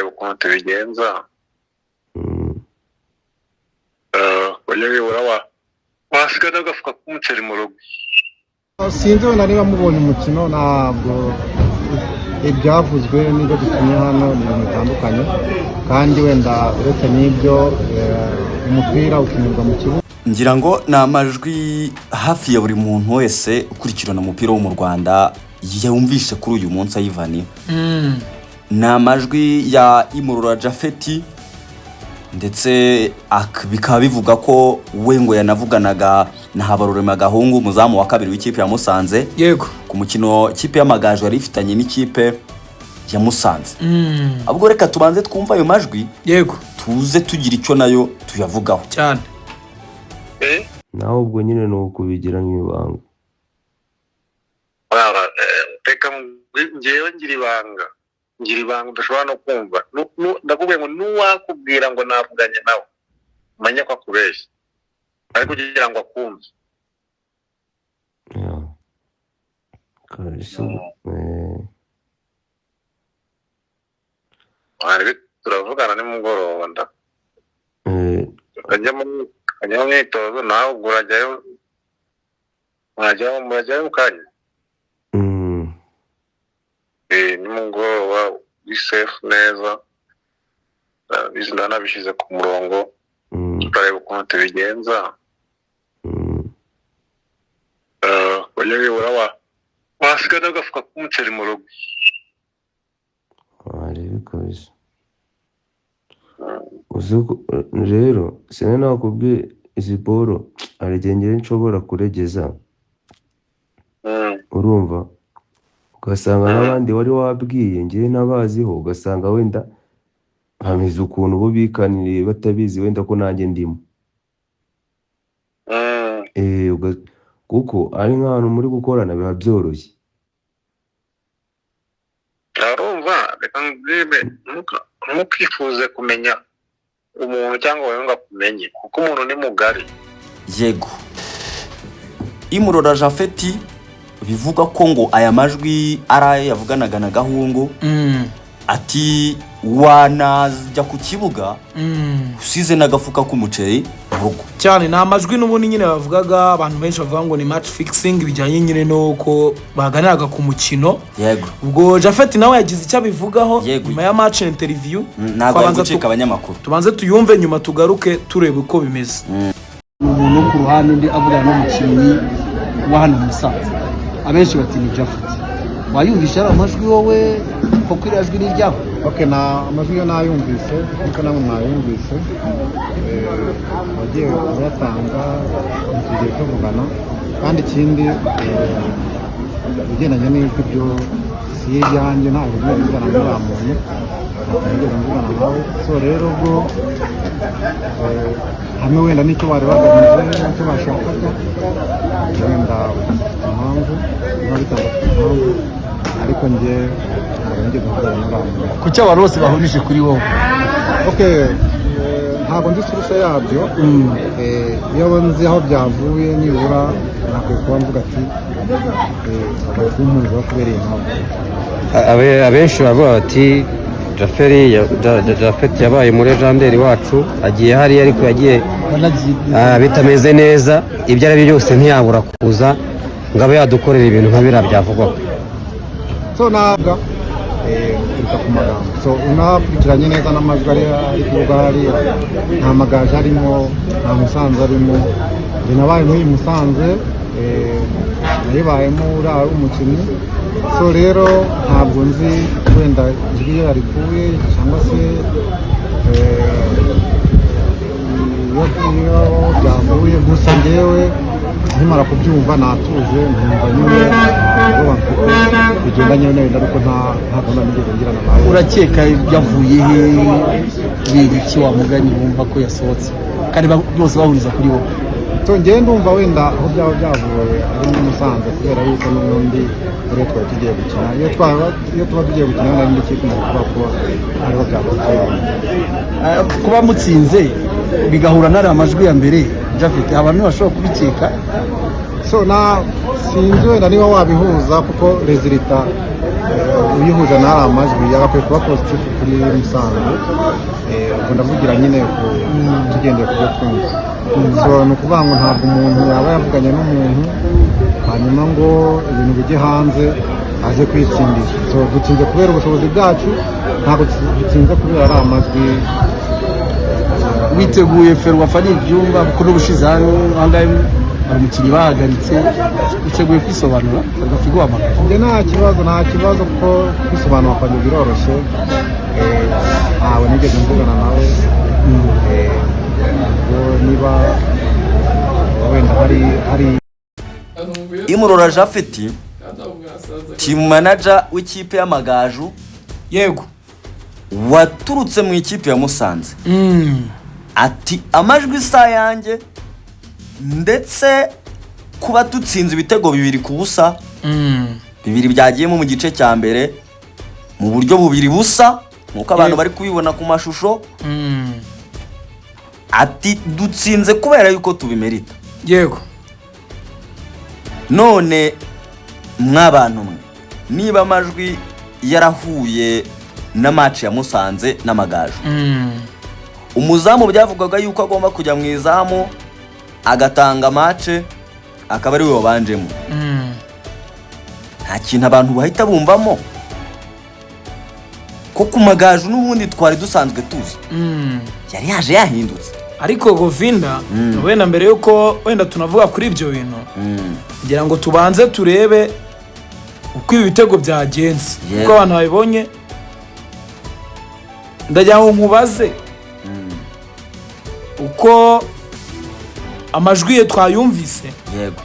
tukareba ukuntu tubigenza. Wajya wasigana agafuka k'umuceri mu rugo. Sinzi wenda niba mubonye umukino, ntabwo ibyavuzwe n'ibyo dutumye hano ni ibintu bitandukanye, kandi wenda uretse n'ibyo umupira ukinirwa mu kibuga. Ngira ngo ni amajwi hafi ya buri muntu wese ukurikirana umupira wo mu Rwanda yumvishe kuri uyu munsi ayivani. Ni amajwi ya Imurora Japhet, ndetse bikaba bivuga ko we ngo yanavuganaga na Habarurema Gahungu, umuzamu wa kabiri w'ikipe ya Musanze, yego, ku mukino ikipe y'Amagaju yari ifitanye n'ikipe ya Musanze. Abwo reka tubanze twumva ayo majwi, yego, tuze tugira icyo nayo tuyavugaho cyane. Naho ubwo nyine no kubigira nk'ibanga. Reka ngewe ngira ibanga udashobora no kumva. Ndakubwiye ngo nuwakubwira ngo navuganye nawe manya ko akubeshya, ariko kugira ngo akumve. Turavugana nimugoroba nda kajya mu myitozo, nawe ubwo murajyayo mu kanya. Nimugoroba uri safe neza, nabishyize ku murongo, tukareba ukuntu tubigenza. Wajya wasigana agafuka k'umuceri mu rugo. Rero sine nakubwiye siporo arigengere nshobora kuregeza, urumva, ugasanga n'abandi wari wabwiye ngiye nabaziho, ugasanga wenda hameze ukuntu bo bikaniriye batabizi wenda ko nanjye ndimo. Kuko ari nk'ahantu muri gukorana biba byoroshye. Urumva, reka ngwibe ntukifuze kumenya umuntu cyangwa wowe ngo akumenye, kuko umuntu ni mugari. Yego, Imurora Japhet bivuga ko ngo aya majwi araye yavuganaga na Gahungu, ati wanajya ku kibuga usize n'agafuka k'umuceri mu rugo. Cyane ni amajwi n'ubundi nyine bavugaga, abantu benshi bavuga ngo ni match fixing, bijyanye nyine nuko baganiraga ku mukino. Yego, ubwo Japhet nawe yagize icyo abivugaho nyuma ya match interview. Ntabwo gucika abanyamakuru, tubanze tuyumve nyuma tugaruke turebe uko bimeze. Umuntu ku ruhande undi avugana n'umukinnyi wa hano Musanze, abenshi bati ni Japhet. Wayumvisha ari amajwi wowe ko kuri ajwi ni ryaho? Na amajwi yo nayumvise, niko namwe mwayumvise. Wagiye kuyatanga tugiye tuvugana, kandi ikindi ugendanye n'ijwi byo si ibyanjye, ntabwo ngiye kuvugana n'uriya muntu, ntabwo mvugana nawe. So rero ubwo hamwe wenda n'icyo bari bagamije n'icyo bashakaga, wenda impamvu impamvu, ariko njye ngiye kuvugana n'uriya muntu. Kuki abantu bose bahurije kuri wowe? Ntabwo nzi suruse yabyo. Iyo nzi aho byavuye nibura nakwiye kuba mvuga ati abakunzi bakubereye impamvu. Abenshi bavuga bati Japhet yabaye muri legendary wacu, agiye hariya ariko yagiye bitameze neza, ibyo ari byo byose ntiyabura kuza ngo abe yadukorera ibintu nka biriya byavugwaga. So nabwa kurika ku magambo, so unakurikiranye neza n'amajwi ari kuvuga hariya, nta Magaje arimo, nta Musanze arimo. Njye nabaye muri Musanze, nayibayemo uriya umukinnyi. So rero ntabwo nzi wenda ijwi iyo yarikuye cyangwa se iyo byavuye. Gusa njyewe nkimara kubyumva natuje, nkumva nyine ubwoba mfite bigendanye wenda, ariko ntabwo nigeze ngirana nawe. Urakeka yavuye he? Iki wamuganye wumva ko yasohotse kandi bose bahuriza kuri wowe? So njyewe ndumva wenda aho byaba byavuye ari muri Musanze, kubera yuko n'ubundi rero twari tugiye gukina. Iyo tuba tugiye gukina wenda n'indi kipe kuba ariho byavutse. Kuba mutsinze bigahura n'ari amajwi ya mbere Japhet, abantu bashobora kubikeka. So sinzi wenda niba wabihuza, kuko resulta uyihuje n'ari amajwi yagakwiye kuba positif kuri Musanze ubwo ndavugira nyine tugendeye ku byo twumva so ni ukuvuga ngo ntabwo umuntu yaba yavuganye n'umuntu hanyuma ngo ibintu bijye hanze aze kwitsindisha so dutsinze kubera ubushobozi bwacu ntabwo dutsinze kubera ari amajwi. Witeguye Ferwafa n'ibyumba kuko n'ubushize ahangahe hari umukinnyi bahagaritse, witeguye kwisobanura agafigwa amagara? Njye nta kibazo kuko kwisobanura kwanjye biroroshye, ntawe nigeze mvugana nawe niba wenda hari Imurora Japhet team manager w'ikipe y'Amagaju yego waturutse mu ikipe ya Musanze ati amajwi isa yanjye ndetse kuba tutsinze ibitego 2-0 bibiri byagiyemo mu gice cya mbere mu buryo 2-0 nkuko abantu bari kubibona ku mashusho ati dutsinze kubera yuko tubimerita. Yego none mwabantu mwe niba amajwi yarahuye na match ya Musanze n'Amagaju umuzamu byavugwaga yuko agomba kujya mu izamu agatanga match akaba ari we wabanjemo nta kintu abantu bahita bumvamo ko ku Magaju n'ubundi twari dusanzwe tuzi yari yaje yahindutse. Ariko Govinda wenda mbere yuko wenda tunavuga kuri ibyo bintu ngira ngo tubanze turebe uko ibi bitego byagenze uko abantu babibonye. Ndagira ngo nkubaze uko amajwi ye twayumvise. Yego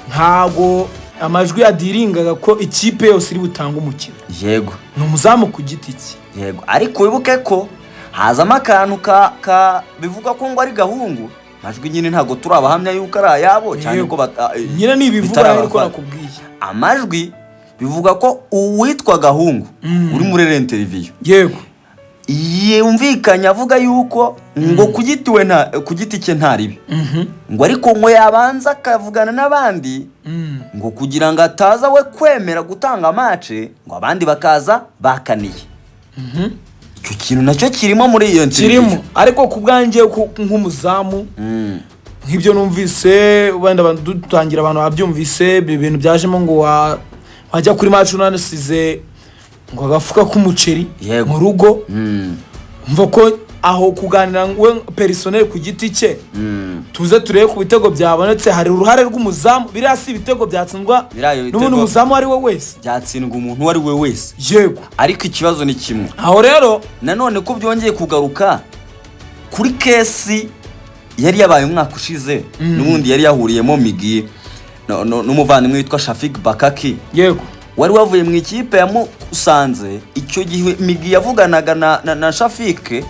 ntago amajwi yadiringaga ko ikipe yose iri butanga umukino. Yego ni umuzamu ku giti cye. Yego ariko wibuke ko hazamo akantu ka bivuga ko ngo ari Gahungu amajwi nyine ntago turabahamya yuko ari ayabo cyane ko nyine nibivuga ariko nakubwiye amajwi bivuga ko uwitwa Gahungu uri muri interview yego yumvikanye avuga yuko ngo kugiti cye ntaribi ngo ariko ngo yabanza akavugana n'abandi ngo kugira ngo ataza we kwemera gutanga match ngo abandi bakaza bakaniye. Icyo kintu nacyo kirimo muri iyo kirimo ariko kubwanjye nk'umuzamu nk'ibyo numvise wenda dutangira abantu babyumvise ibintu byajemo ngo wajya kuri match unanisize ngo agafuka k'umuceri mu rugo mva ko aho kuganira we personnel ku giti cye tuze turebe ku bitego byabonetse hari uruhare rw'umuzamu birasi ibitego byatsinzwa n'umuntu umuzamu ari we wese byatsindwa umuntu wari we wese. Yego ariko ikibazo ni kimwe aho rero nanone ko byongeye kugaruka kuri kesi yari yabaye umwaka ushize n'ubundi yari yahuriyemo Migi n'umuvandimwe witwa Shafik Bakaki. Yego wari wavuye mu ikipe ya Musanze icyo gihe Migi yavuganaga na Shafik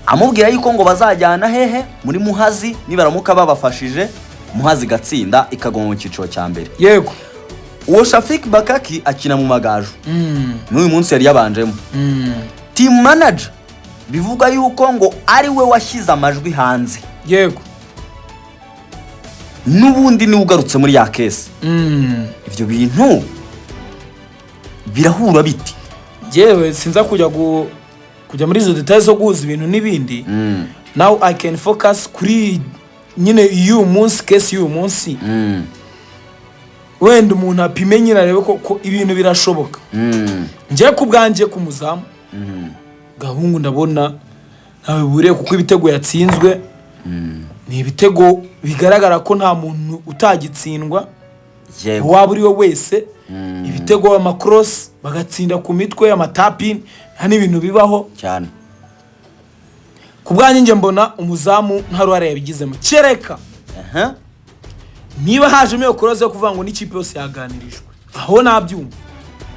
amubwira yuko ngo bazajyana hehe muri Muhazi nibaramuka babafashije Muhazi gatsinda ikagoma mu cyiciro cya mbere. Yego uwo Shafik Bakaki akina mu Magaju n'uyu munsi yari yabanjemo team manager bivuga yuko ngo ari we washyize amajwi hanze. Yego n'ubundi ni ugarutse muri ya kesi ibyo bintu birahura biti. Jewe sinza kujya muri izo details zo guhuza ibintu n'ibindi. Now I can focus kuri nyine uyu munsi kesi y'uyu munsi wenda umuntu apime nyine arebe ko ibintu birashoboka. Ngiye kubwanjye ku muzamu Gahungu ndabona ntawe buriye kuko ibitego yatsinzwe ni ibitego bigaragara ko nta muntu utagitsindwa waba uri we wese. Ibitego amakross bagatsinda ku mitwe amatapin nta n'ibintu bibaho cyane. Kubwanjye nge mbona umuzamu nta ruhare yabigizemo kereka niba hajemo iyo cross yo kuvuga ngo n'ikipe yose yaganirijwe aho nabyumva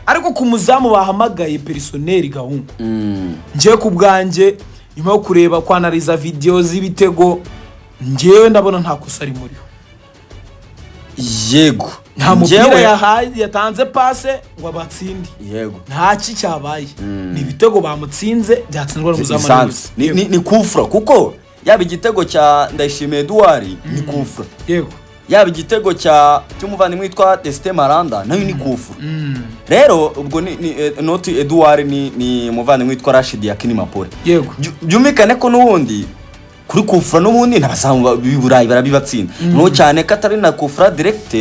ariko ku muzamu bahamagaye personnel Gahungu ngiye kubwanjye nyuma yo kureba kwanaliza video z'ibitego ngewe ndabona nta kosa ari muriho. Yego nta mupira yatanze passe ngo abatsindi. Yego nta cyabaye ni ibitego bamutsinze byatsindwa n'umuzamu ni kufra kuko yaba igitego cya Ndayishimiye Edouard ni kufra. Yego yaba igitego cy'umuvandimwe witwa Destin Maranda nayo ni kufra. rero ubwo ni noti Edouard ni muvandimwe witwa Rashid Yakini Mapole yego byumvikane ko n'ubundi kuri kufra n'ubundi n'abazamu b'Iburayi barabibatsinda no cyane katari na kufra direct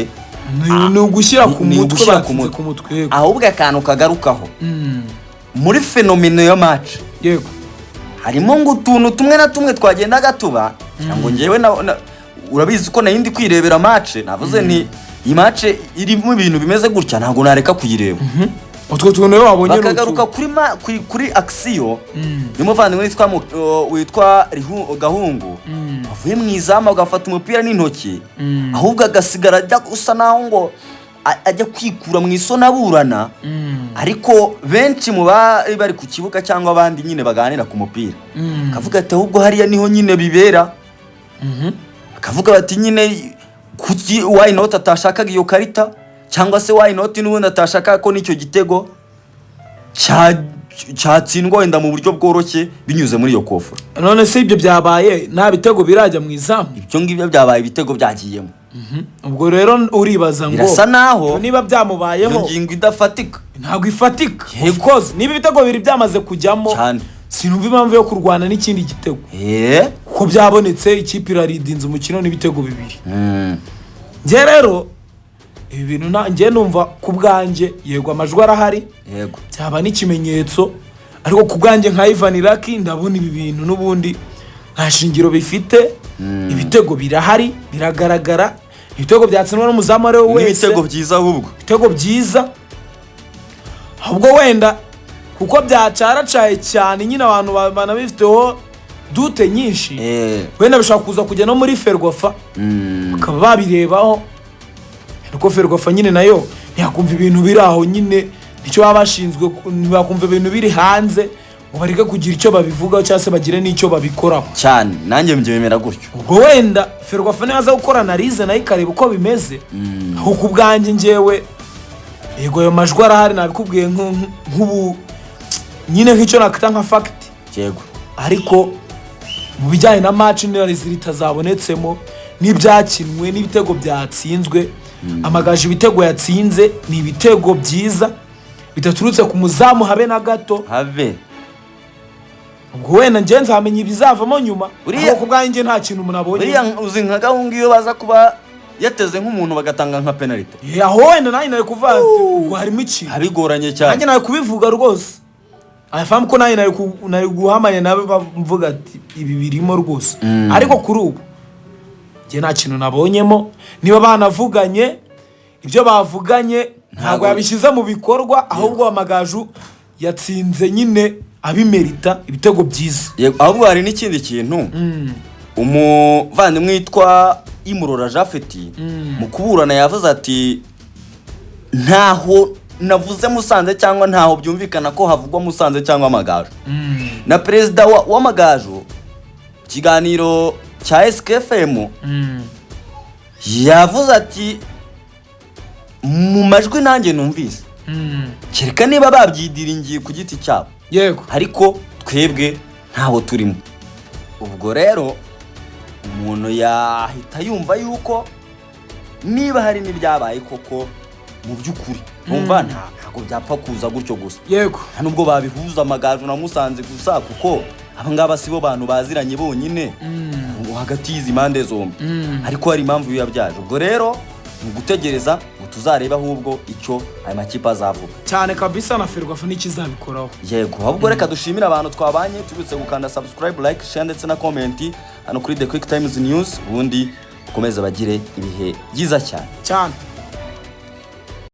ni ugushyira ku mutwe batsinze ku mutwe yego ahubwo akantu kagarukaho muri fenomeno ya match yego harimo ngo utuntu tumwe na tumwe twagendaga tuba cyangwa ngewe urabizi ko nayindi kwirebera match navuze nti iyi match irimo ibintu bimeze gutya ntago nareka kuyireba utwo tuntu rero wabonye bakagaruka kuri action y'umuvandimwe witwa Gahungu avuye mu izamu agafata umupira n'intoki ahubwo agasigara ajya usa naho ngo ajya kwikura mu isona burana ariko benshi mu bari ku kibuga cyangwa abandi nyine baganira ku mupira akavuga ati ahubwo hariya niho nyine bibera akavuga bati nyine kuki why not atashakaga iyo karita cyangwa se why not n'ubundi atashaka ko nicyo gitego cyatsindwa wenda mu buryo bworoshye binyuze muri iyo kofu. None se ibyo byabaye nta bitego birajya mu izamu ibyo ngibyo byabaye ibitego byagiyemo ubwo rero uribaza ngo birasa naho niba byamubayeho ingingo idafatika ntabwo ifatika because niba ibitego biri byamaze kujyamo sinumva impamvu yo kurwana n'ikindi gitego ko byabonetse ikipe iraridinze umukino n'ibitego bibiri nge rero ibi bintu nge numva ku bwanjye yego amajwi arahari yego cyaba n'ikimenyetso ariko ku bwanjye nka Ivan Iraki ndabona ibi bintu n'ubundi nta shingiro bifite ibitego birahari biragaragara ibitego byatsinwa n'umuzamu ari we wese ibitego byiza ahubwo ibitego byiza ahubwo wenda kuko byacaracaye cyane nyine abantu banabifiteho dute nyinshi wenda bishaka kuza kujya no muri Ferwafa bakaba babirebaho nuko Ferwafa nyine nayo ntiyakumva ibintu biri aho nyine nicyo baba bashinzwe ntibakumva ibintu biri hanze ngo bareke kugira icyo babivugaho cyangwa se bagire n'icyo babikoraho cyane nanjye mbyemera gutyo ubwo wenda Ferwafa nibaza gukora analize nayo ikareba uko bimeze aho ku bwanjye njyewe yego ayo majwi arahari nabikubwiye nk'ubu nyine nk'icyo nakita nka fact yego ariko mu bijyanye na match n'izirita zabonetsemo n'ibyakinwe n'ibitego byatsinzwe Amagaju ibitego yatsinze ni ibitego byiza bidaturutse ku muzamu habe na gato habe ubwo wenda nje nzamenya ibizavamo nyuma aho ku bwanjye nta kintu munabonye buriya uzi nka Gahungu iyo baza kuba yateze nk'umuntu bagatanga nka penalty aho wenda nanjye nari kuvuga ngo harimo iki abigoranye cyane nanjye nari kubivuga rwose afamu ko nanjye nari guhamanya nabe bamvuga ati ibi birimo rwose ariko kuri ubu nge nta kintu nabonyemo niba banavuganye ibyo bavuganye ntabwo yabishyize mu bikorwa ahubwo Amagaju yatsinze nyine abimerita ibitego byiza ahubwo hari n'ikindi kintu umuvandimwe witwa Imurora Jafeti mu kuburana yavuze ati ntaho navuze Musanze cyangwa ntaho byumvikana ko havugwa Musanze cyangwa Amagaju na perezida w'Amagaju kiganiro cya SKFM yavuze ati mu majwi nanjye numvise kereka niba babyidiringiye ku giti cyabo yego ariko twebwe ntaho turimo ubwo rero umuntu yahita yumva yuko niba hari n'ibyabaye koko mu by'ukuri umva ntabwo byapfa kuza gutyo gusa yego nubwo babihuza Amagaju na Musanze gusa kuko abangaba sibo bantu baziranye bonyine hagati y'izi impande zombi ariko hari impamvu yabyaje ubwo rero mu gutegereza ngo tuzareba ahubwo icyo aya makipe azavuga cyane kabisa na Ferwafa n'ikizabikoraho yego ahubwo reka dushimira abantu twabanye tubutse gukanda subscribe like share ndetse na comment hano kuri The Quick Times News ubundi ukomeze bagire ibihe byiza cyane